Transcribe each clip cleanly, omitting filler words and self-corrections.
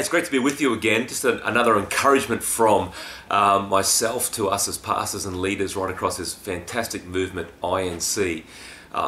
it's great to be with you again. Just another encouragement from myself to us as pastors and leaders right across this fantastic movement, INC.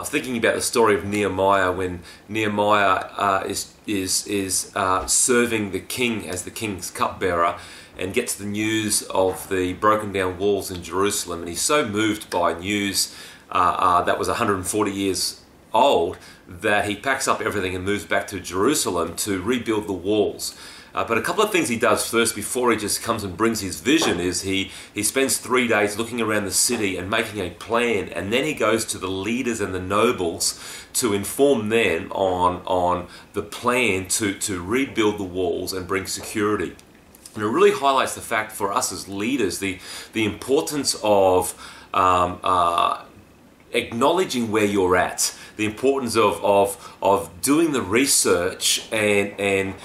Thinking about the story of Nehemiah, when Nehemiah is serving the king as the king's cupbearer and gets the news of the broken down walls in Jerusalem, and he's so moved by news that was 140 years old that he packs up everything and moves back to Jerusalem to rebuild the walls. But a couple of things he does first before he just comes and brings his vision is he spends 3 days looking around the city and making a plan, and then he goes to the leaders and the nobles to inform them on the plan to rebuild the walls and bring security. And it really highlights the fact for us as leaders, the importance of acknowledging where you're at, the importance of doing the research and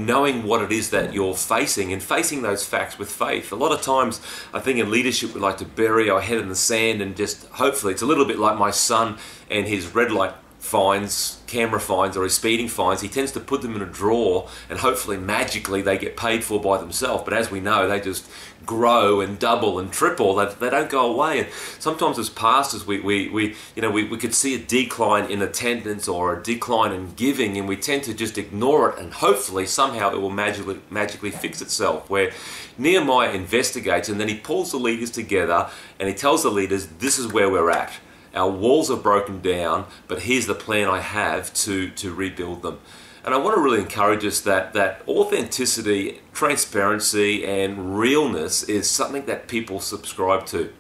knowing what it is that you're facing and facing those facts with faith. A lot of times I think in leadership we like to bury our head in the sand and just hopefully, it's a little bit like my son and his red light fines, camera fines, or his speeding fines. He tends to put them in a drawer and hopefully magically they get paid for by themselves. But as we know, they just grow and double and triple. They don't go away. And sometimes as pastors, we could see a decline in attendance or a decline in giving, and we tend to just ignore it, and hopefully somehow it will magically fix itself. Where Nehemiah investigates, and then he pulls the leaders together and he tells the leaders, this is where we're at. Our walls are broken down, but here's the plan I have to rebuild them. And I want to really encourage us that authenticity, transparency, and realness is something that people subscribe to.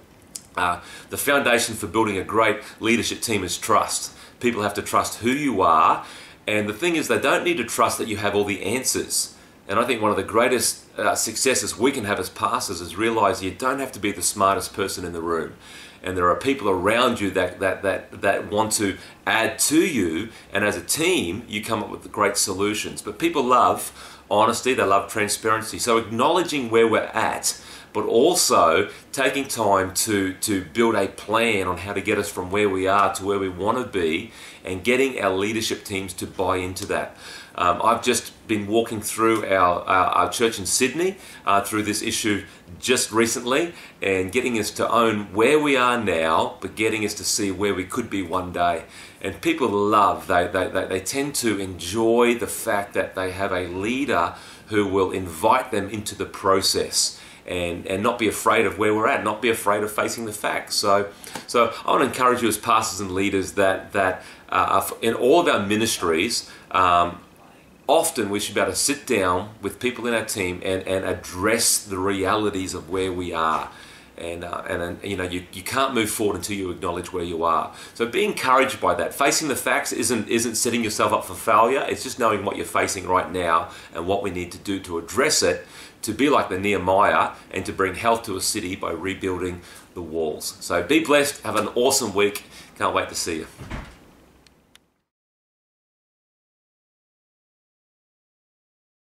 The foundation for building a great leadership team is trust. People have to trust who you are, and the thing is, they don't need to trust that you have all the answers. And I think one of the greatest successes we can have as pastors is realize you don't have to be the smartest person in the room. And there are people around you that want to add to you, and as a team you come up with great solutions. But people love honesty, they love transparency. So acknowledging where we're at, but also taking time to build a plan on how to get us from where we are to where we want to be, and getting our leadership teams to buy into that. I've just been walking through our church in Sydney through this issue just recently, and getting us to own where we are now, but getting us to see where we could be one day. And people love, they tend to enjoy the fact that they have a leader who will invite them into the process. And not be afraid of where we're at, not be afraid of facing the facts. So I want to encourage you as pastors and leaders that in all of our ministries, often we should be able to sit down with people in our team and address the realities of where we are. And you can't move forward until you acknowledge where you are. So be encouraged by that. Facing the facts isn't setting yourself up for failure. It's just knowing what you're facing right now and what we need to do to address it, to be like the Nehemiah and to bring health to a city by rebuilding the walls. So be blessed. Have an awesome week. Can't wait to see you.